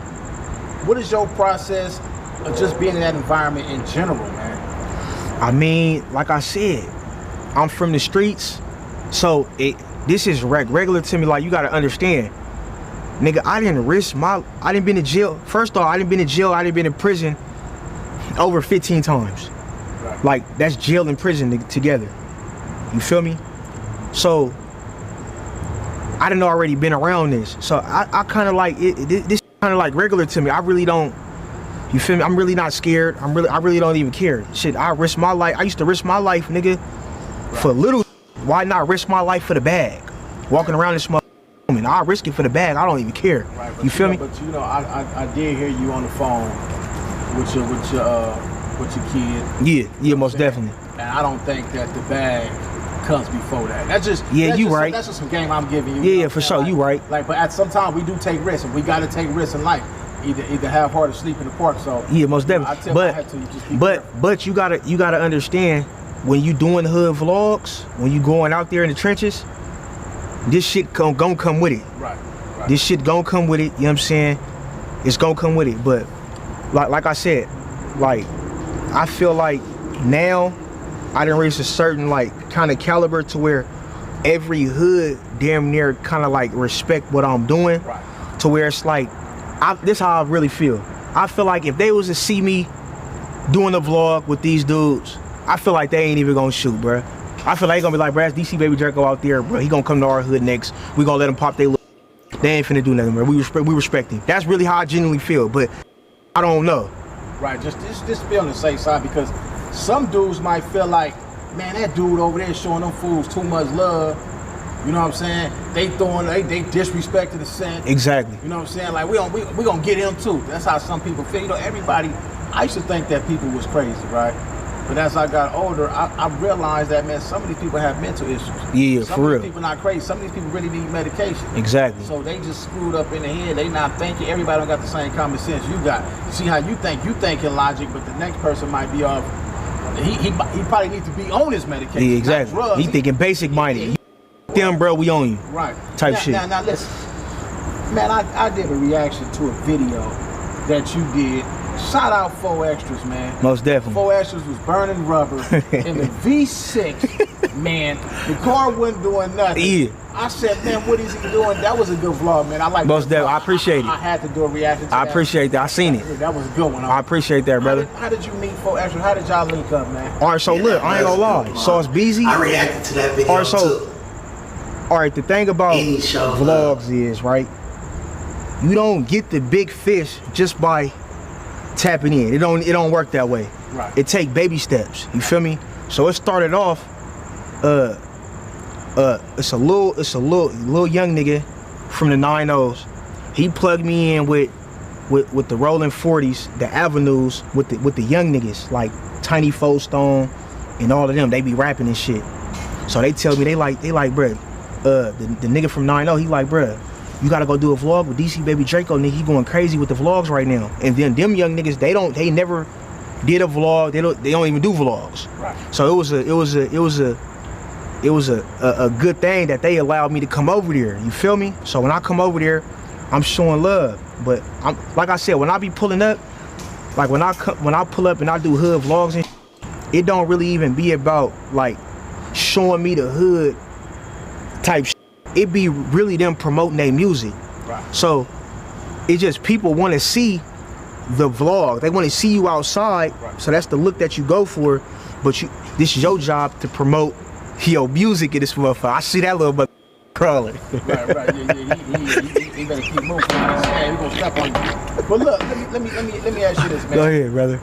what is your process of just being in that environment in general, man? I mean, like I said, I'm from the streets, so this is regular to me. Like, you gotta understand, nigga, I didn't been to jail. First off, I didn't been to jail. I didn't been in prison over 15 times. Right. Like, that's jail and prison together. You feel me? So I didn't already been around this. So I kind of like this kind of like regular to me. I really don't. You feel me? I'm really not scared. I really don't even care. Shit, I risk my life. I used to risk my life, nigga, for little. Why not risk my life for the bag? Walking around this motherfucker, I risk it for the bag. I don't even care. Right, you feel me? But you know, I did hear you on the phone with your kid. Yeah, most definitely. And I don't think that the bag comes before that. That's just right. That's just some game I'm giving you. Yeah, for sure. You right. Like, but at some time we do take risks, and we got to take risks in life. Either have hard or sleep in the park. So yeah, most definitely. But you gotta understand, when you doing hood vlogs, when you going out there in the trenches, this shit gonna come with it. Right. Right. This shit gonna come with it, you know what I'm saying? It's gonna come with it, but like I said, like, I feel like now I done reached a certain like kind of caliber to where every hood damn near kind of like respect what I'm doing. Right. To where it's like, this how I really feel. I feel like if they was to see me doing a vlog with these dudes, I feel like they ain't even gonna shoot, bro. I feel like they gonna be like, bro, that's DC Baby Draco out there, bro. He gonna come to our hood next. We gonna let him pop they little. They ain't finna do nothing, bro. We respect him. That's really how I genuinely feel, but I don't know. Right, just be on the safe side, because some dudes might feel like, man, that dude over there showing them fools too much love. You know what I'm saying? They disrespecting the scent. Exactly. You know what I'm saying? Like, we gonna get him too. That's how some people feel. You know, everybody, I used to think that people was crazy, right? But as I got older, I realized that, man, some of these people have mental issues. Yeah, some for real. Some of these people not crazy. Some of these people really need medication. Exactly. So they just screwed up in the head. They not thinking. Everybody don't got the same common sense you got. See how you think in logic, but the next person might be off. He probably needs to be on his medication. Yeah, exactly. He thinking basic minded. Them, bro, we own you. Right. Type shit. Now listen, man, I did a reaction to a video that you did. Shout out 4 Extras, man. Most definitely. 4 Extras was burning rubber in the V6, man. The car wasn't doing nothing. Yeah. I said, man, what is he doing? That was a good vlog, man. I like Most definitely. I appreciate it. I had to do a reaction to that. I appreciate that. I seen it. That was a good one. I appreciate that, brother. How did you meet 4 Extras? How did y'all link up, man? All right, so look, I ain't gonna lie. Sauce Beezy. I reacted to that video all right, so, too. All right, the thing about vlogs is, right, you don't get the big fish just by tapping in. It don't work that way. Right. It take baby steps. You feel me? So it started off. It's a little young nigga from the 9-0s. He plugged me in with the rolling 40s, the avenues with the young niggas like Tiny Four Stone and all of them. They be rapping and shit. So they tell me they like, bruh, the nigga from 9-0, he like, bruh, you gotta go do a vlog with DC Baby Draco, nigga. He going crazy with the vlogs right now. And then them young niggas, they never did a vlog. They don't even do vlogs. Right. So it was a good thing that they allowed me to come over there. You feel me? So when I come over there, I'm showing love. But I'm like I said, when I be pulling up, like when I pull up and I do hood vlogs and it don't really even be about like showing me the hood type shit. It be really them promoting their music. Right. So it's just people want to see the vlog. They want to see you outside. Right. So that's the look that you go for. But this is your job to promote your music in this motherfucker. I see that little crawling. Right. Yeah. He better keep moving. Yeah, he gonna step on you. But look, let me ask you this, man. Go ahead, brother.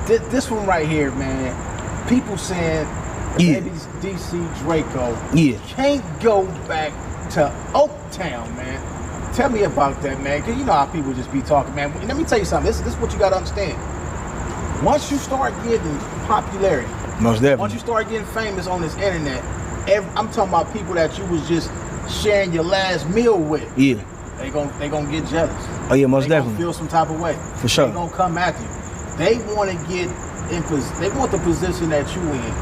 This one right here, man. People saying maybe DC Draco can't go back to Oaktown, man. Tell me about that, man. Cause you know how people just be talking, man. Let me tell you something. This is what you gotta understand. Once you start getting popularity, most definitely. Once you start getting famous on this internet, I'm talking about people that you was just sharing your last meal with. Yeah. They gonna get jealous. Oh yeah, most definitely. Feel some type of way. For sure. They gonna come at you. They want to get in. They want the position that you in,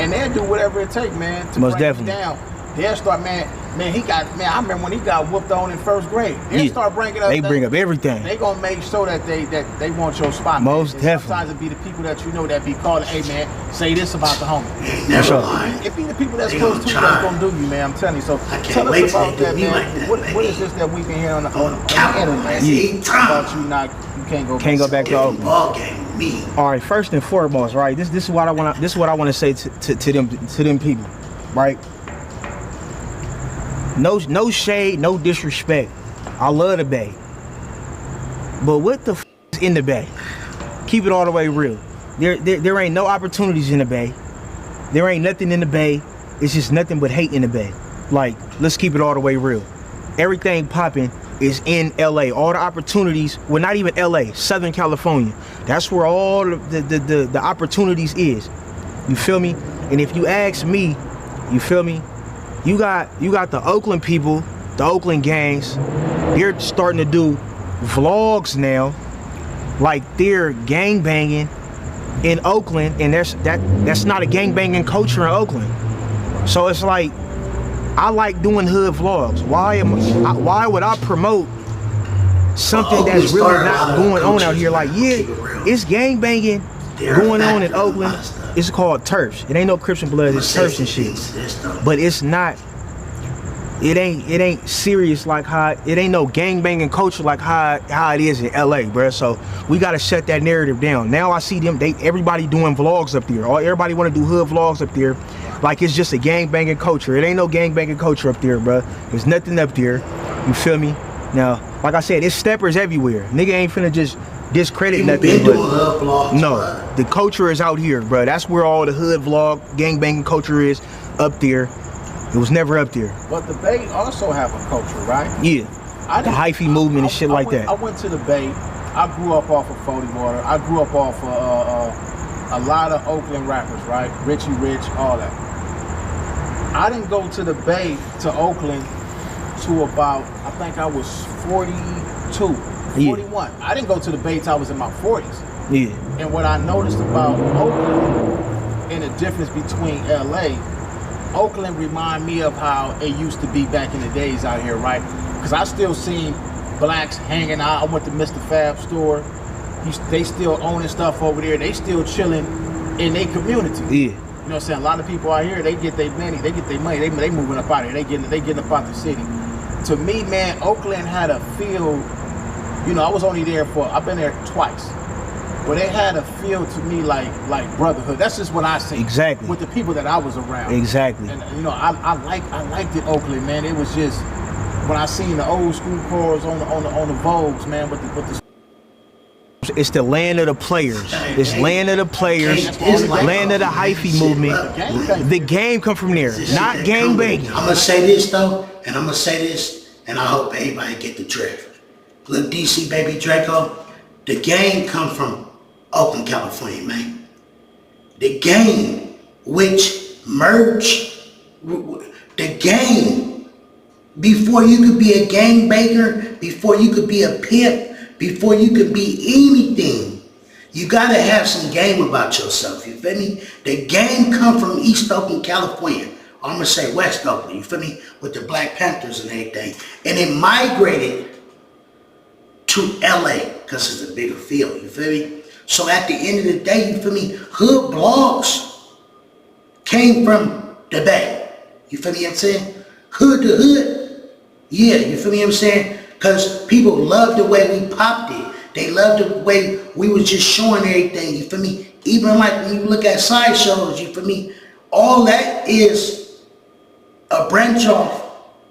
and they'll do whatever it takes, man, to most bring definitely. you down. They'll start, man. I remember when he got whooped on in first grade. They'll start bringing up. They bring up everything. They gonna make sure that they want your spot. Most man. definitely. Sometimes it be the people that you know that be calling, hey man, say this about the homie. Never sure. mind. It be the people that's close to you that's gonna do you, man. I'm telling you. So tell us about that, man. What is this that we've been hearing on the internet about you can't go back to Oakland? All right, first and foremost, right? This is what I want. This is what I want to say to them people, right? No shade, no disrespect. I love the Bay, but what the is in the Bay? Keep it all the way real. There ain't no opportunities in the Bay. There ain't nothing in the Bay. It's just nothing but hate in the Bay. Like, let's keep it all the way real. Everything popping is in LA. All the opportunities, well, not even LA, Southern California. That's where all the opportunities is. You feel me? And if you ask me, you feel me? You got the Oakland people, the Oakland gangs. They're starting to do vlogs now, like they're gang banging in Oakland, and that's not a gang banging culture in Oakland. So it's like I like doing hood vlogs. Why would I promote something that's really not going on out here? Like, yeah, it's gangbanging going on in Oakland. It's called turfs. It ain't no Crips and Bloods, it's turfs and shit. But it's not, it ain't serious like how, it ain't no gangbanging culture like how it is in LA, bruh. So we gotta shut that narrative down. Now I see them, everybody doing vlogs up there. Everybody wanna do hood vlogs up there. Like it's just a gangbanging culture. It ain't no gangbanging culture up there, bruh. There's nothing up there. You feel me? Now, like I said, it's steppers everywhere. Nigga ain't finna just discredit nothing, but no, the culture is out here, bro. That's where all the hood vlog, gangbanging culture is, up there. It was never up there. But the Bay also have a culture, right? Yeah, the hyphy movement and shit like that. I went to the Bay. I grew up off of 40 Water. I grew up off of a lot of Oakland rappers, right? Richie Rich, all that. I didn't go to the Bay to Oakland to about, I think I was 42. 41. I didn't go to the Bay till I was in my 40s. Yeah. And what I noticed about Oakland and the difference between LA, Oakland remind me of how it used to be back in the days out here, right? Because I still seen blacks hanging out. I went to Mr. Fab store. They still owning stuff over there. They still chilling in their community. Yeah. You know what I'm saying? A lot of people out here, they get their money, they moving up out here. They getting up out the city. To me, man, Oakland had a feel. You know, I was only there I've been there twice. But they had a feel to me like brotherhood. That's just what I see. Exactly. With the people that I was around. Exactly. And you know, I liked it Oakland, man. It was just when I seen the old school cars on the Vogues, man, with the it's the land of the players. It's land of the players. Land of the hyphy movement. The game come from there, not gang banging. I'm gonna say this though, and I'm gonna say this, and I hope everybody get the drift. Look, DC baby Draco, the game come from Oakland, California, man. The game, which merged, the game, before you could be a gangbanger, before you could be a pimp, before you could be anything, you gotta have some game about yourself, you feel me? The game come from East Oakland, California. I'm gonna say West Oakland, you feel me? With the Black Panthers and everything. And it migrated to LA, because it's a bigger field, you feel me? So at the end of the day, you feel me, hood blogs came from the Bay. You feel me what I'm saying? Hood to hood, yeah, you feel me what I'm saying? Because people love the way we popped it. They love the way we was just showing everything, you feel me? Even like when you look at sideshows, you feel me? All that is a branch off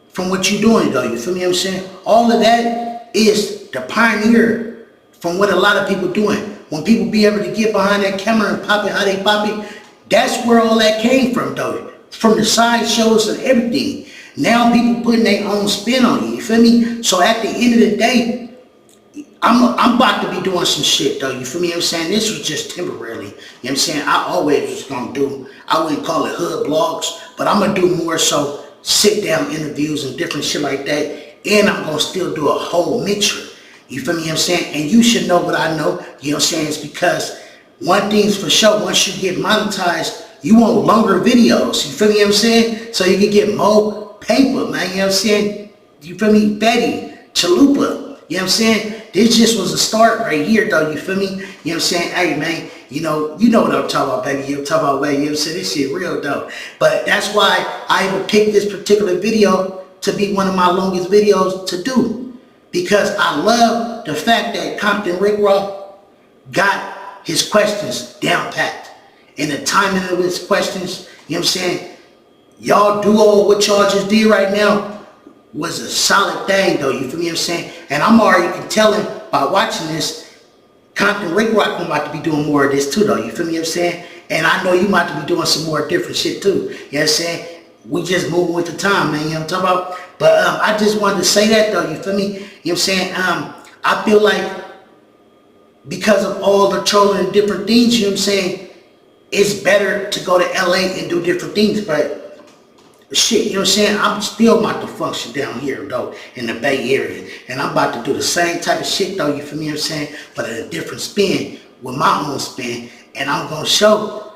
from what you're doing though, you feel me what I'm saying? All of that is the pioneer from what a lot of people doing. When people be able to get behind that camera and pop it how they pop it, that's where all that came from though. From the sideshows and everything. Now people putting their own spin on you feel me? So at the end of the day, I'm about to be doing some shit though, you feel me what I'm saying? This was just temporarily, you know what I'm saying? I always was gonna do, I wouldn't call it hood blogs, but I'm gonna do more so sit down interviews and different shit like that, and I'm gonna still do a whole mixture, you feel me what I'm saying? And you should know what I know, you know what I'm saying? It's because one thing's for sure, once you get monetized, you want longer videos, you feel me what I'm saying? So you can get more paper, man, you know what I'm saying? You feel me? Betty, Chalupa, you know what I'm saying? This just was a start right here though, you feel me? You know what I'm saying? Hey man, you know what I'm talking about, baby. You know what I'm talking about, baby. You know what I'm saying? This shit real though. But that's why I even picked this particular video to be one of my longest videos to do. Because I love the fact that Compton Ric Roc got his questions down packed. And the timing of his questions, you know what I'm saying? Y'all do all what y'all just did right now was a solid thing though, you feel me what I'm saying? And I'm already telling by watching this, Compton Ric Roc about to be doing more of this too though, you feel me what I'm saying? And I know you about to be doing some more different shit too, you know what I'm saying? We just moving with the time, man, you know what I'm talking about? But I just wanted to say that though, you feel me? You know what I'm saying? I feel like because of all the trolling and different things, you know what I'm saying? It's better to go to LA and do different things, but shit, you know what I'm saying? I'm still about to function down here though, in the Bay Area. And I'm about to do the same type of shit though, you feel me what I'm saying? But at a different spin, with my own spin. And I'm gonna show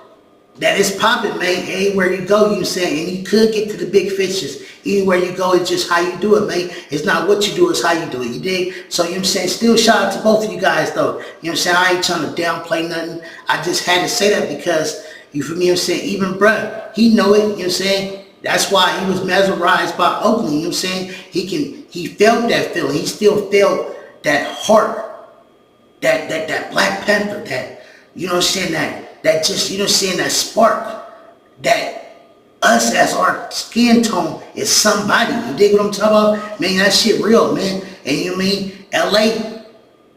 that is popping, man. Anywhere you go, you saying, and you could get to the big fishes. Anywhere you go, it's just how you do it, man. It's not what you do, it's how you do it. You dig? So, you know what I'm saying? Still shout out to both of you guys, though. You know what I'm saying? I ain't trying to downplay nothing. I just had to say that because, you feel me? You know what I'm saying? Even bruh, he know it, you know what I'm saying? That's why he was mesmerized by Oakland, you know what I'm saying? He felt that feeling. He still felt that heart, that Black Panther, that, you know what I'm saying, that just, you know what I'm saying, that spark, that us as our skin tone is somebody. You dig what I'm talking about? Man, that shit real, man. And you know what I mean? LA,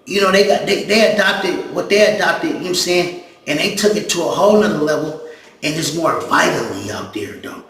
you know, they adopted what they adopted, you know what I'm saying? And they took it to a whole nother level, and it's more violently out there, though.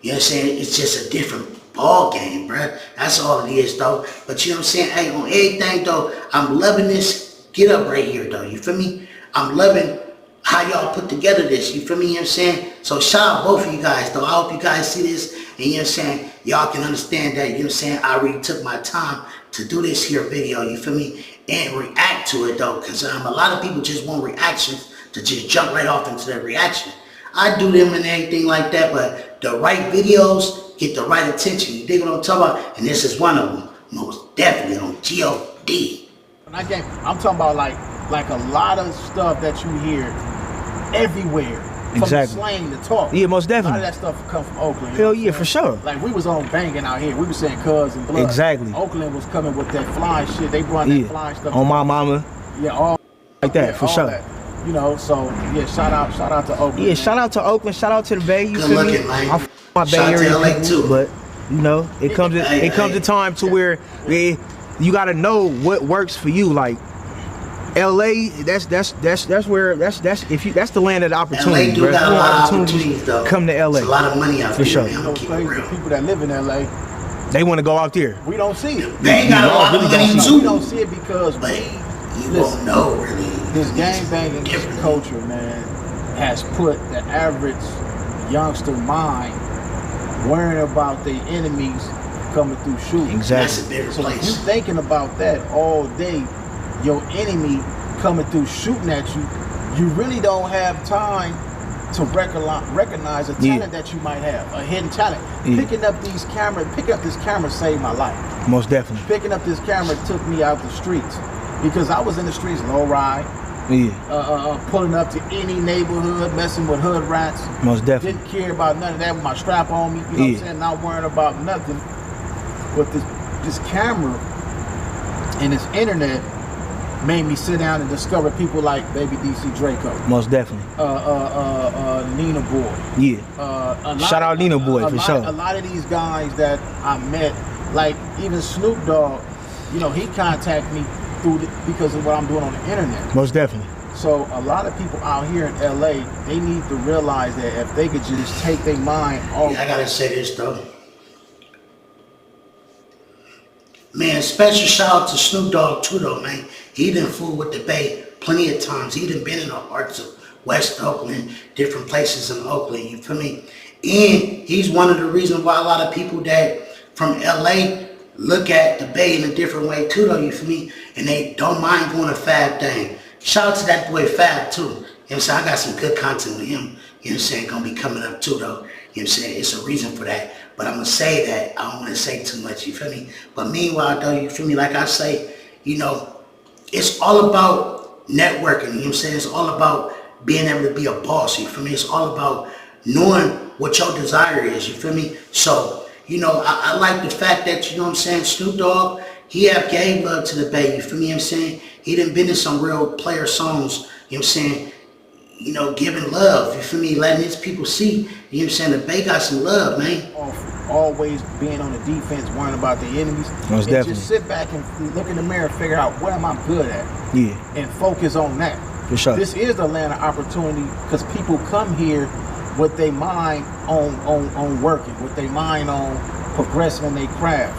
You know what I'm saying? It's just a different ball game, bruh. That's all it is, though. But you know what I'm saying? Hey, on everything, though, I'm loving this get up right here, though. You feel me? I'm loving how y'all put together this. You feel me? You know what I'm saying? So shout out both of you guys, though. I hope you guys see this, and you know what I'm saying? Y'all can understand that, you know what I'm saying? I really took my time to do this here video, you feel me? And react to it, though, because a lot of people just want reactions to just jump right off into their reaction. I do them and everything like that, but the right videos get the right attention. You dig what I'm talking about? And this is one of them, most definitely on G.O.D. I'm talking about like a lot of stuff that you hear everywhere. From Exactly. slang to talk. Yeah, most definitely. A lot of that stuff come from Oakland. Hell yeah, for sure. Like we was on banging out here. We was saying cuz and blood. Exactly. Oakland was coming with that flying shit. They brought that flying stuff. On my mama. Yeah, all Like that, for all sure. that. You know, so yeah, shout out to Oakland. Yeah, shout out to Oakland, shout out to the Bay. You Good feel me? looking, man. I f my Bay Shout out to Area LA people, too. but you know, it comes a time to where you gotta know what works for you. Like LA, that's where that's the land of the opportunity. LA do got a lot of opportunities, though. Come to LA. It's a lot of money out For there, sure. man. You I'm know, gonna keep it crazy. real. The people that live in LA, They want to go out there. we don't see it. They ain't got a lot of money We too. don't see it because But you won't know, really. this gang banging Different. culture, man, has put the average youngster mind worrying about their enemies coming through shooting. That's Exactly. a bigger So if you place. thinking about that all day, your enemy coming through shooting at you, you really don't have time to recognize a talent that you might have, a hidden talent. Yeah. Picking up this camera saved my life. Most definitely. Picking up this camera took me out the streets because I was in the streets low ride, Yeah. pulling up to any neighborhood, messing with hood rats. Most definitely. Didn't care about none of that with my strap on me. You know what I'm Yeah. saying? Not worrying about nothing. But this camera and this internet made me sit down and discover people like Baby DC Draco, Most definitely. Nina Boy. Yeah. Shout out Nina Boy, for sure. A lot of these guys that I met, like even Snoop Dogg, you know, he contacted me because of what I'm doing on the internet. Most definitely. So a lot of people out here in LA, they need to realize that if they could just take their mind off. Yeah, I gotta say this, though. Man, special shout out to Snoop Dogg too, though, man. He done fooled with the Bay plenty of times. He done been in the parts of West Oakland, different places in Oakland, you feel me? And he's one of the reasons why a lot of people that from LA look at the Bay in a different way too, though, you feel me? And they don't mind doing a Fab thing. Shout out to that boy Fab too. You know what I'm saying? I got some good content with him. You know what I'm saying? Gonna be coming up too, though. You know what I'm saying? It's a reason for that. But I'm gonna say that. I don't wanna say too much, you feel me? But meanwhile, though, you feel me? Like I say, you know, it's all about networking, you know what I'm saying? It's all about being able to be a boss, you feel me? It's all about knowing what your desire is, you feel me? So, you know, I like the fact that, you know what I'm saying, Snoop Dogg, he have gave love to the Bay, you feel me what I'm saying? He done been in some real player songs, you know what I'm saying? You know, giving love, you feel me? Letting his people see, you know what I'm saying? The Bay got some love, man. Always being on the defense, worrying about the enemies. Most and definitely. just sit back and look in the mirror and figure out what am I good at. Yeah. And focus on that. For sure. This is the land of opportunity because people come here with their mind on working, with their mind on progressing in their craft.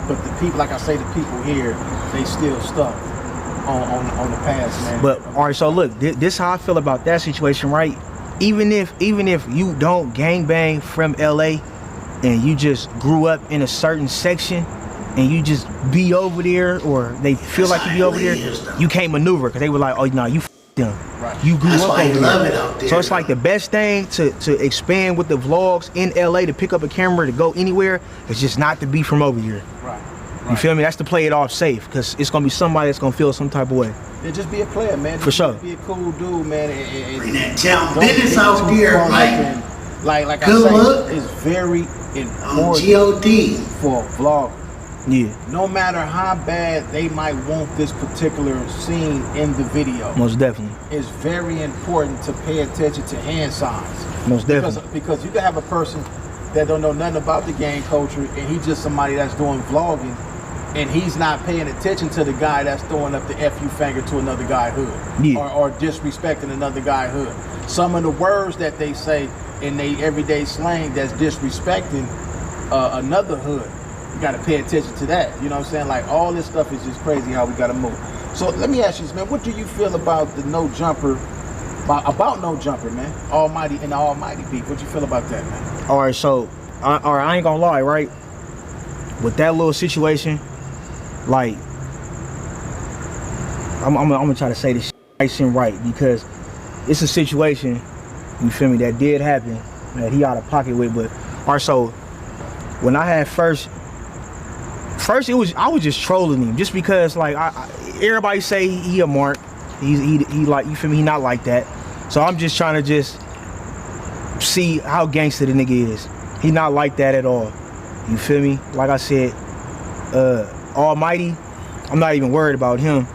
But the people, like I say, the people here, they still stuck on the past, man. But all right, so look, this how I feel about that situation, right? Even if you don't gangbang from LA and you just grew up in a certain section and you just be over there, or they feel like you be over there, you can't maneuver because they were like, oh no, you them. Right. You grew That's up why over I love there. it out there. So it's like the best thing to expand with the vlogs in LA, to pick up a camera to go anywhere, is just not to be from over here. Right. You feel me? That's to play it off safe, because it's gonna be somebody that's gonna feel some type of way. Yeah, just be a player, man. For sure. Be a cool dude, man. Bring that town Don't business get out too there, caught up right? in- Like Good I luck. say, it's very On important G.O.D. for a vlogger. Yeah, No matter how bad they might want this particular scene in the video, most definitely. it's very important to pay attention to hand signs. Most definitely. Because you can have a person that don't know nothing about the gang culture, and he's just somebody that's doing vlogging, and he's not paying attention to the guy that's throwing up the FU finger to another guy hood, Yeah. or disrespecting another guy hood. Some of the words that they say in their everyday slang that's disrespecting another hood, you got to pay attention to that. You know what I'm saying? Like, all this stuff is just crazy how we got to move. So let me ask you this, man. What do you feel about the No Jumper, about No Jumper, man? Almighty and the Almighty beat. What you feel about that, man? All right, so I ain't gonna lie, right? With that little situation, like, I'm gonna try to say this nice and right, because it's a situation, you feel me, that did happen, that he out of pocket with. But all right, so when I had first I was just trolling him, just because, like, everybody say he a mark, he like, you feel me, he not like that. So I'm just trying to just see how gangster the nigga is. He not like that at all. You feel me? Like I said, Almighty, I'm not even worried about him.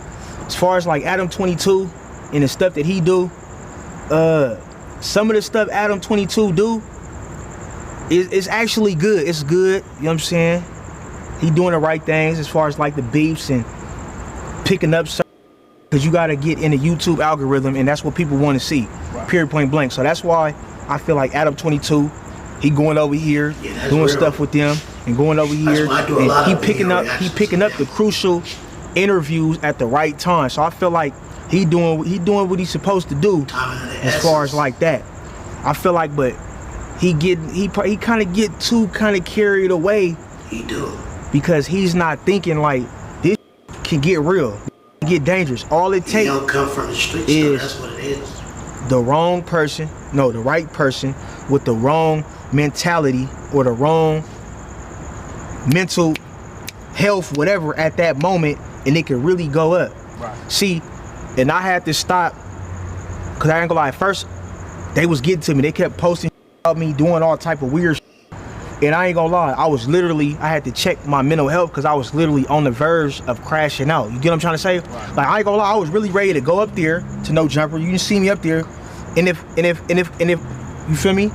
As far as like Adam 22 and the stuff that he do, some of the stuff Adam 22 do is actually good. It's good, you know what I'm saying? He doing the right things as far as like the beefs and picking up stuff, because you gotta get in the YouTube algorithm, and that's what people want to see. Right. Period, point blank. So that's why I feel like Adam 22, he going over here, doing real stuff with them, and going over here, and he picking up the crucial interviews at the right time. So I feel like he doing what he's supposed to do as far as like that. I feel like, but he kind of get too carried away. He do. Because he's not thinking like this can get real, get dangerous. All it takes, you don't come from the streets, is that's what it is. The right person with the wrong mentality or the wrong mental health, whatever, at that moment, and it can really go up. Right. See, and I had to stop, because I ain't gonna lie, at first they was getting to me. They kept posting about me, doing all type of weird shit. And I ain't gonna lie, I had to check my mental health, because I was literally on the verge of crashing out. You get what I'm trying to say? Right. Like, I ain't gonna lie, I was really ready to go up there to No Jumper. You can see me up there, and if you feel me,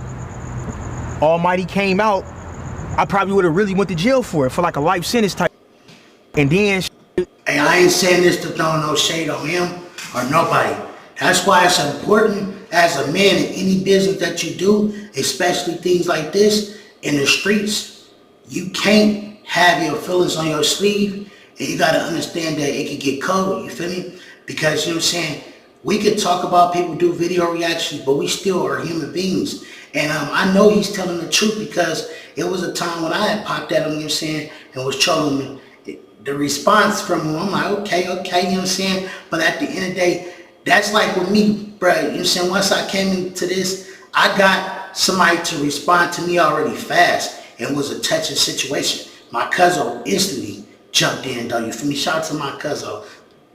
Almighty came out, I probably would have really went to jail for it, for like a life sentence type. And then, hey, I ain't saying this to throw no shade on him or nobody. That's why it's important as a man in any business that you do, especially things like this in the streets. You can't have your feelings on your sleeve, and you got to understand that it can get cold. You feel me? Because, you know what I'm saying, we could talk about people do video reactions, but we still are human beings. And I know he's telling the truth, because it was a time when I had popped at him, you know what I'm saying, and was trolling him. The response from him, I'm like, okay, you know what I'm saying? But at the end of the day, that's like with me, bro. You know what I'm saying? Once I came into this, I got somebody to respond to me already fast. It was a touching situation. My cousin instantly jumped in, though. You feel me? Shout out to my cousin.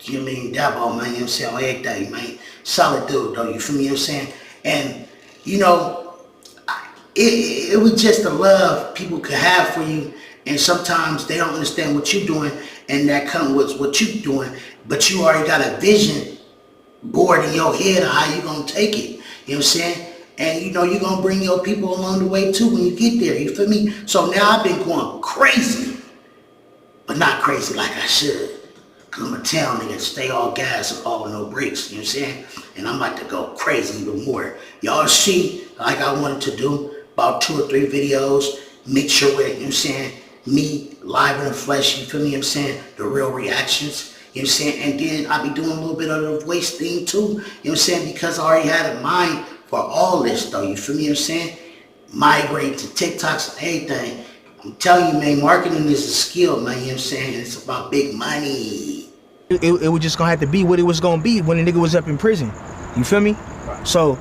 You know what I mean? Dabo, man. You know what I'm saying? On everything, man. Solid dude, though. You feel me? You know what I'm saying? And, you know, it was just the love people could have for you. And sometimes they don't understand what you're doing, and that comes with what you're doing. But you already got a vision board in your head of how you're going to take it. You know what I'm saying? And you know, you're going to bring your people along the way too when you get there. You feel me? So now I've been going crazy, but not crazy like I should. Because I'm a town nigga, stay all gas and all no brakes. You know what I'm saying? And I'm about to go crazy even more. Y'all see, like I wanted to do, about 2 or 3 videos, mix your way, you know what I'm saying? Me live in the flesh, you feel me? You know what I'm saying? The real reactions. You know what I'm saying? And then I'll be doing a little bit of the voice thing too. You know what I'm saying? Because I already had a mind for all this though. You feel me? You know what I'm saying? Migrate to TikToks and everything. I'm telling you, man, marketing is a skill, man. You know what I'm saying? It's about big money. it was just gonna have to be what it was gonna be when the nigga was up in prison. You feel me? So,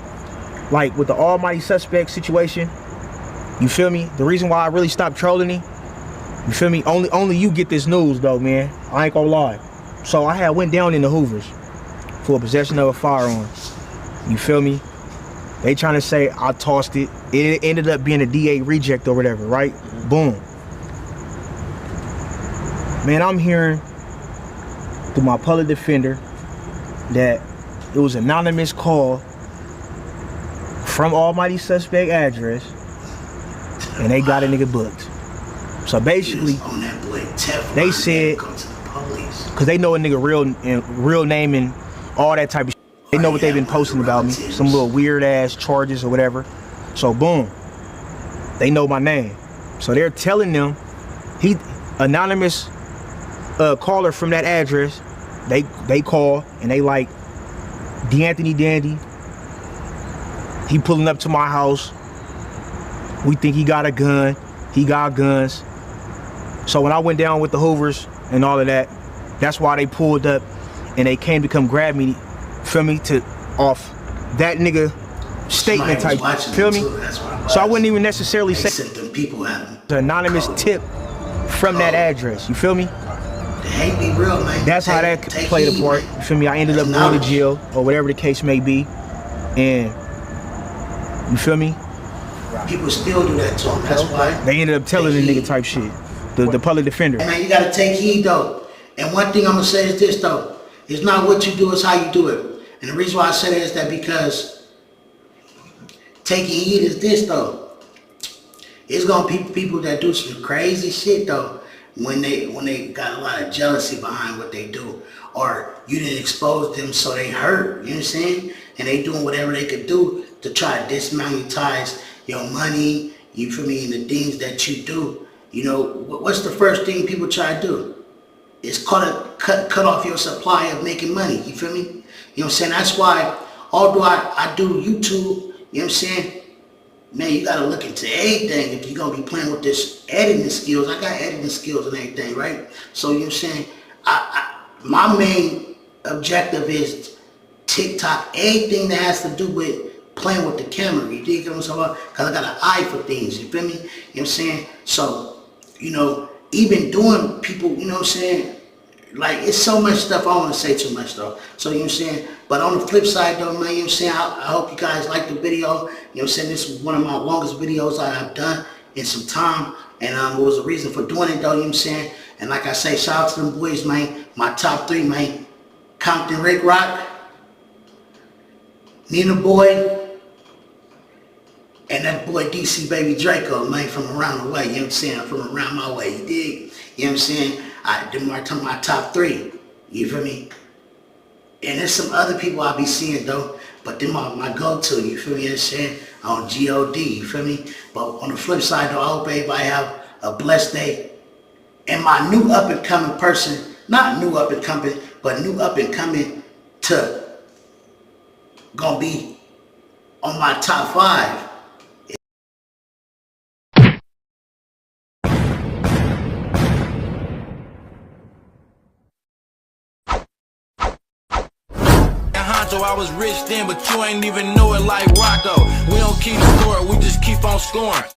like with the almighty suspect situation, you feel me? The reason why I really stopped trolling him, you feel me? Only you get this news though, man. I ain't gonna lie. So I had went down in the Hoovers for possession of a firearm. You feel me? They trying to say I tossed it. It ended up being a DA reject or whatever, right? Boom. Man, I'm hearing through my public defender that it was an anonymous call from almighty suspect address, and they got a nigga booked. So basically, they said, because they know a nigga real name and all that type of shit. They know what they've been posting about me, some little weird ass charges or whatever. So boom, they know my name. So they're telling them, he anonymous caller from that address, they call and they like, D'Anthony Dandy, he pulling up to my house. We think he got a gun. He got guns. So when I went down with the Hoovers and all of that, that's why they pulled up and they came to come grab me, feel me, to off that nigga statement type, feel me? So I wouldn't even necessarily say the anonymous tip from that address, you feel me? That's how that played a part, you feel me? I ended up going to jail or whatever the case may be, and you feel me? People still do that to him, that's why. They ended up telling the nigga type shit, the public defender. Hey man, you gotta take heed though. And one thing I'm gonna say is this though, it's not what you do, it's how you do it. And the reason why I say that is that because taking heed is this though. It's gonna be people that do some crazy shit though when they got a lot of jealousy behind what they do. Or you didn't expose them so they hurt, you know what I'm saying? And they doing whatever they could do to try to dismonetize your money, you feel me, and the things that you do. You know, what's the first thing people try to do? It's cut off your supply of making money, you feel me? You know what I'm saying? That's why, although I do YouTube, you know what I'm saying? Man, you gotta look into everything if you're gonna be playing with this editing skills. I got editing skills and everything, right? So, you know what I'm saying? My main objective is TikTok, anything that has to do with playing with the camera, you dig what I'm talking about? Because I got an eye for things, you feel me? You know what I'm saying? So, you know, even doing people, you know what I'm saying? Like, it's so much stuff, I don't want to say too much though. So, you know what I'm saying? But on the flip side though, man, you know what I'm saying? I hope you guys like the video. You know what I'm saying? This was one of my longest videos I've done in some time. And it was a reason for doing it though, you know what I'm saying? And like I say, shout out to them boys, man. My top three, man. Compton Ric Roc, Nina Boy, and that boy DC Baby Draco, man, from around the way, you know what I'm saying? From around my way, you dig? You know what I'm saying? Them are my top three, you feel me? And there's some other people I be seeing though, but them are my go-to, you feel me? You know what I'm saying? On G-O-D, you feel me? But on the flip side though, I hope everybody have a blessed day. And my new up-and-coming person, not new up-and-coming, but new up-and-coming to gonna be on my top 5. I was rich then, but you ain't even know it like Rocco. We don't keep score, we just keep on scoring.